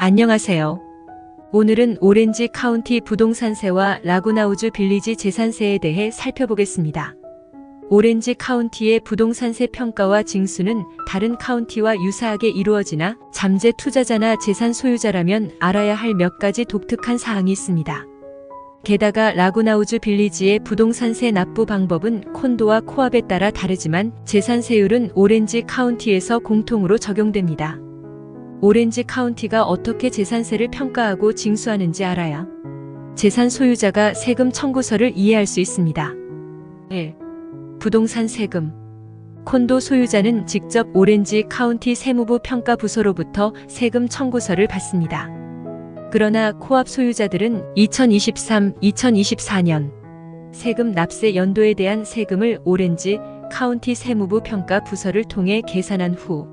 안녕하세요. 오늘은 오렌지 카운티 부동산세와 라구나우즈 빌리지 재산세에 대해 살펴보겠습니다. 오렌지 카운티의 부동산세 평가와 징수는 다른 카운티와 유사하게 이루어지나 잠재 투자자나 재산 소유자라면 알아야 할 몇 가지 독특한 사항이 있습니다. 게다가 라구나우즈 빌리지의 부동산세 납부 방법은 콘도와 코압에 따라 다르지만 재산세율은 오렌지 카운티에서 공통으로 적용됩니다. 오렌지 카운티가 어떻게 재산세를 평가하고 징수하는지 알아야 재산 소유자가 세금 청구서를 이해할 수 있습니다. 1. 부동산 세금. 콘도 소유자는 직접 오렌지 카운티 세무부 평가부서로부터 세금 청구서를 받습니다. 그러나 코압 소유자들은 2023-2024년 세금 납세 연도에 대한 세금을 오렌지 카운티 세무부 평가부서를 통해 계산한 후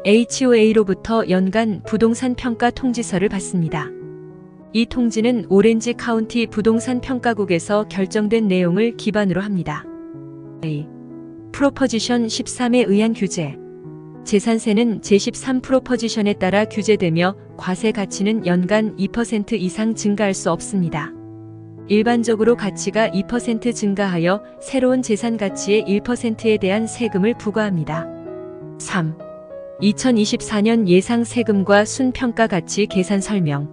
HOA로부터 연간 부동산 평가 통지서를 받습니다. 이 통지는 오렌지 카운티 부동산 평가국에서 결정된 내용을 기반으로 합니다. A. 프로포지션 13에 의한 규제. 재산세는 제13 프로포지션에 따라 규제되며 과세 가치는 연간 2% 이상 증가할 수 없습니다. 일반적으로 가치가 2% 증가하여 새로운 재산 가치의 1%에 대한 세금을 부과합니다. 3. 2024년 예상 세금과 순평가 가치 계산 설명.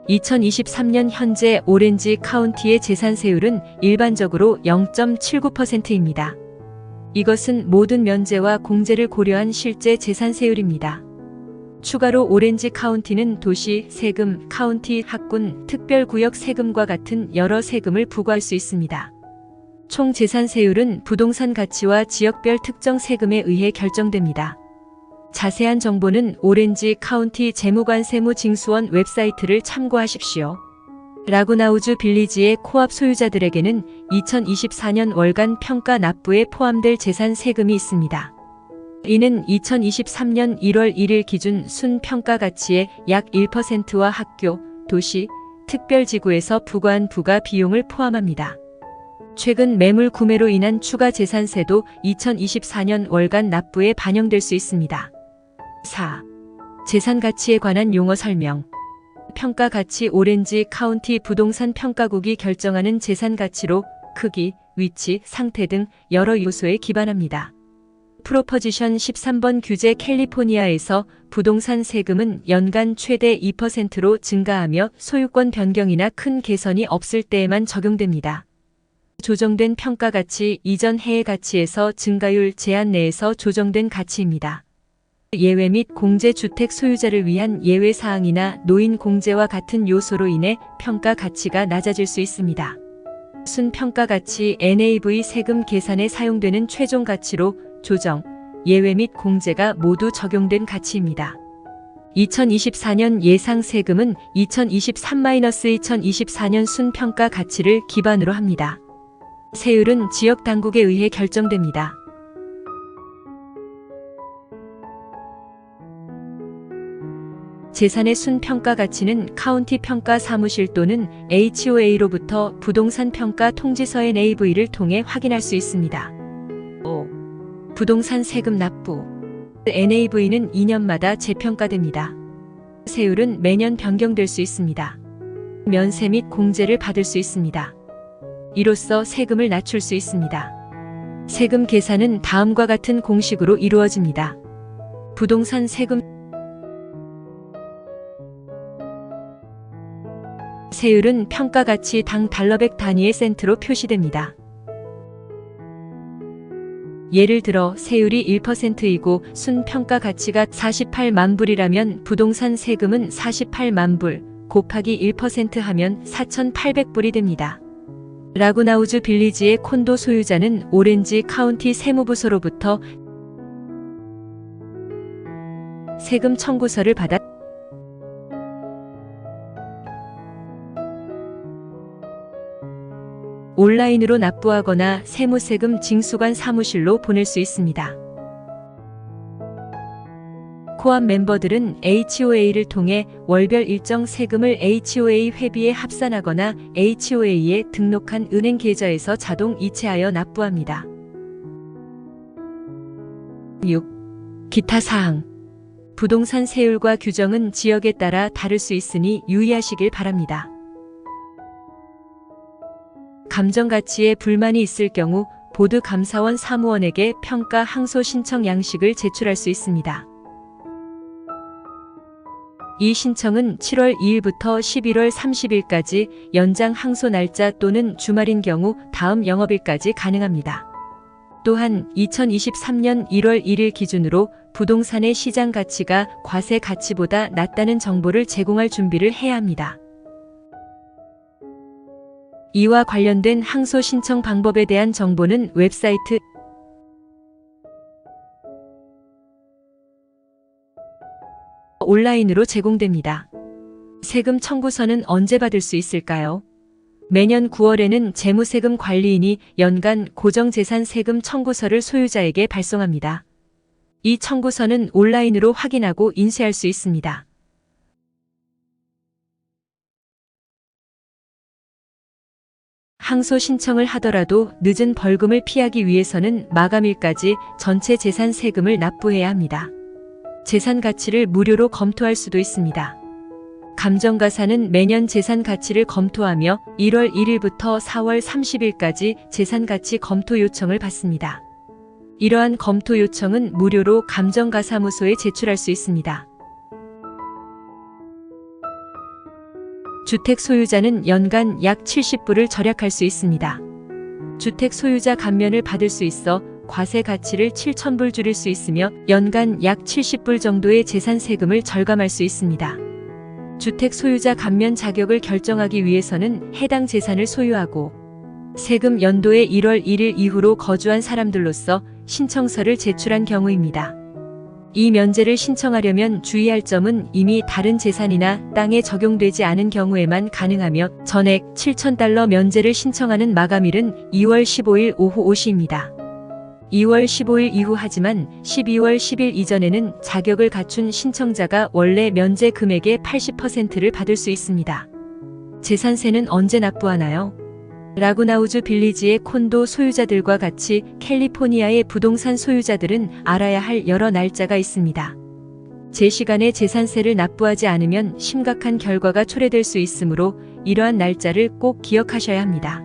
2023년 현재 오렌지 카운티의 재산세율은 일반적으로 0.79%입니다. 이것은 모든 면제와 공제를 고려한 실제 재산세율입니다. 추가로 오렌지 카운티는 도시 세금, 카운티 학군, 특별구역 세금과 같은 여러 세금을 부과할 수 있습니다. 총 재산세율은 부동산 가치와 지역별 특정 세금에 의해 결정됩니다. 자세한 정보는 오렌지 카운티 재무관세무징수원 웹사이트를 참고하십시오. 라구나우즈 빌리지의 코압 소유자들에게는 2024년 월간 평가 납부에 포함될 재산 세금이 있습니다. 이는 2023년 1월 1일 기준 순평가 가치의 약 1%와 학교, 도시, 특별지구에서 부과한 부가 비용을 포함합니다. 최근 매물 구매로 인한 추가 재산세도 2024년 월간 납부에 반영될 수 있습니다. 4. 재산 가치에 관한 용어 설명. 평가 가치. 오렌지 카운티 부동산 평가국이 결정하는 재산 가치로 크기, 위치, 상태 등 여러 요소에 기반합니다. 프로포지션 13번 규제. 캘리포니아에서 부동산 세금은 연간 최대 2%로 증가하며 소유권 변경이나 큰 개선이 없을 때에만 적용됩니다. 조정된 평가 가치. 이전 해의 가치에서 증가율 제한 내에서 조정된 가치입니다. 예외 및 공제. 주택 소유자를 위한 예외 사항이나 노인 공제와 같은 요소로 인해 평가 가치가 낮아질 수 있습니다. 순평가 가치. NAV 세금 계산에 사용되는 최종 가치로 조정, 예외 및 공제가 모두 적용된 가치입니다. 2024년 예상 세금은 2023-2024년 순평가 가치를 기반으로 합니다. 세율은 지역 당국에 의해 결정됩니다. 재산의 순평가 가치는 카운티 평가 사무실 또는 HOA로부터 부동산 평가 통지서 NAV를 통해 확인할 수 있습니다. 5. 부동산 세금 납부. NAV는 2년마다 재평가됩니다. 세율은 매년 변경될 수 있습니다. 면세 및 공제를 받을 수 있습니다. 이로써 세금을 낮출 수 있습니다. 세금 계산은 다음과 같은 공식으로 이루어집니다. 부동산 세금 세율은 평가 가치 당 $100 단위의 센트로 표시됩니다. 예를 들어 세율이 1%이고 순평가 가치가 48만 불이라면 부동산 세금은 48만 불 곱하기 1% 하면 4,800불이 됩니다. 라구나우즈 빌리지의 콘도 소유자는 오렌지 카운티 세무부서로부터 세금 청구서를 받아 온라인으로 납부하거나 세무세금 징수관 사무실로 보낼 수 있습니다. 코압 멤버들은 HOA를 통해 월별 일정 세금을 HOA 회비에 합산하거나 HOA에 등록한 은행 계좌에서 자동 이체하여 납부합니다. 6. 기타 사항. 부동산 세율과 규정은 지역에 따라 다를 수 있으니 유의하시길 바랍니다. 감정가치에 불만이 있을 경우 보드감사원 사무원에게 평가 항소 신청 양식을 제출할 수 있습니다. 이 신청은 7월 2일부터 11월 30일까지 연장 항소 날짜 또는 주말인 경우 다음 영업일까지 가능합니다. 또한 2023년 1월 1일 기준으로 부동산의 시장 가치가 과세 가치보다 낮다는 정보를 제공할 준비를 해야 합니다. 이와 관련된 항소 신청 방법에 대한 정보는 웹사이트 온라인으로 제공됩니다. 세금 청구서는 언제 받을 수 있을까요? 매년 9월에는 재무세금 관리인이 연간 고정재산 세금 청구서를 소유자에게 발송합니다. 이 청구서는 온라인으로 확인하고 인쇄할 수 있습니다. 항소 신청을 하더라도 늦은 벌금을 피하기 위해서는 마감일까지 전체 재산 세금을 납부해야 합니다. 재산 가치를 무료로 검토할 수도 있습니다. 감정가사는 매년 재산 가치를 검토하며 1월 1일부터 4월 30일까지 재산 가치 검토 요청을 받습니다. 이러한 검토 요청은 무료로 감정가사무소에 제출할 수 있습니다. 주택 소유자는 연간 약 70불을 절약할 수 있습니다. 주택 소유자 감면을 받을 수 있어 과세 가치를 7,000불 줄일 수 있으며 연간 약 70불 정도의 재산 세금을 절감할 수 있습니다. 주택 소유자 감면 자격을 결정하기 위해서는 해당 재산을 소유하고 세금 연도의 1월 1일 이후로 거주한 사람들로서 신청서를 제출한 경우입니다. 이 면제를 신청하려면 주의할 점은 이미 다른 재산이나 땅에 적용되지 않은 경우에만 가능하며 전액 7,000달러 면제를 신청하는 마감일은 2월 15일 오후 5시입니다. 2월 15일 이후 하지만 12월 10일 이전에는 자격을 갖춘 신청자가 원래 면제 금액의 80%를 받을 수 있습니다. 재산세는 언제 납부하나요? 라구나우즈 빌리지의 콘도 소유자들과 같이 캘리포니아의 부동산 소유자들은 알아야 할 여러 날짜가 있습니다. 제 시간에 재산세를 납부하지 않으면 심각한 결과가 초래될 수 있으므로 이러한 날짜를 꼭 기억하셔야 합니다.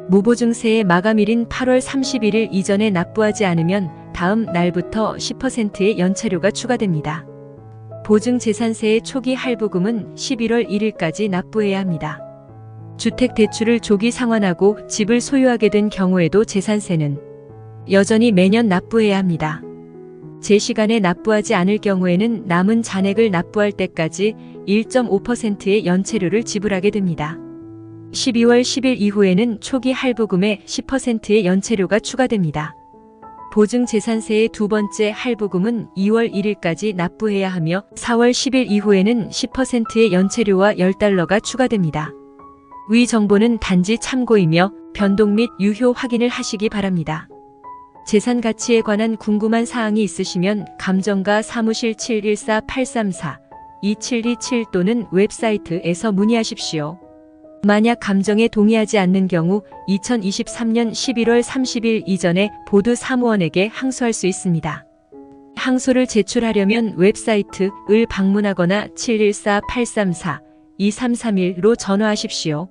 무보증세의 마감일인 8월 31일 이전에 납부하지 않으면 다음 날부터 10%의 연체료가 추가됩니다. 보증재산세의 초기 할부금은 11월 1일까지 납부해야 합니다. 주택대출을 조기 상환하고 집을 소유하게 된 경우에도 재산세는 여전히 매년 납부해야 합니다. 제 시간에 납부하지 않을 경우에는 남은 잔액을 납부할 때까지 1.5%의 연체료를 지불하게 됩니다. 12월 10일 이후에는 초기 할부금의 10%의 연체료가 추가됩니다. 보증재산세의 두 번째 할부금은 2월 1일까지 납부해야 하며 4월 10일 이후에는 10%의 연체료와 $10가 추가됩니다. 위 정보는 단지 참고이며 변동 및 유효 확인을 하시기 바랍니다. 재산 가치에 관한 궁금한 사항이 있으시면 감정가 사무실 714-834-2727 또는 웹사이트에서 문의하십시오. 만약 감정에 동의하지 않는 경우 2023년 11월 30일 이전에 보드 사무원에게 항소할 수 있습니다. 항소를 제출하려면 웹사이트를 방문하거나 714-834-2331로 전화하십시오.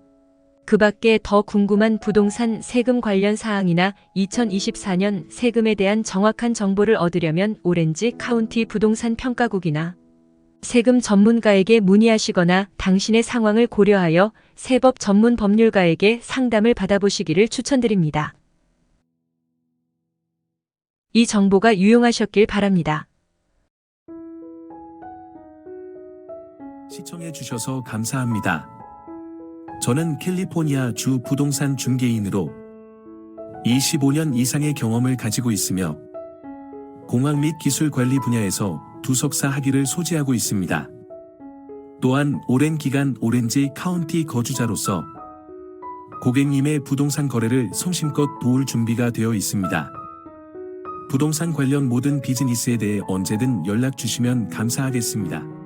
그 밖에 더 궁금한 부동산 세금 관련 사항이나 2024년 세금에 대한 정확한 정보를 얻으려면 오렌지 카운티 부동산 평가국이나 세금 전문가에게 문의하시거나 당신의 상황을 고려하여 세법 전문 법률가에게 상담을 받아보시기를 추천드립니다. 이 정보가 유용하셨길 바랍니다. 시청해주셔서 감사합니다. 저는 캘리포니아 주 부동산 중개인으로 25년 이상의 경험을 가지고 있으며 공학 및 기술 관리 분야에서 두 석사 학위를 소지하고 있습니다. 또한 오랜 기간 오렌지 카운티 거주자로서 고객님의 부동산 거래를 성심껏 도울 준비가 되어 있습니다. 부동산 관련 모든 비즈니스에 대해 언제든 연락 주시면 감사하겠습니다.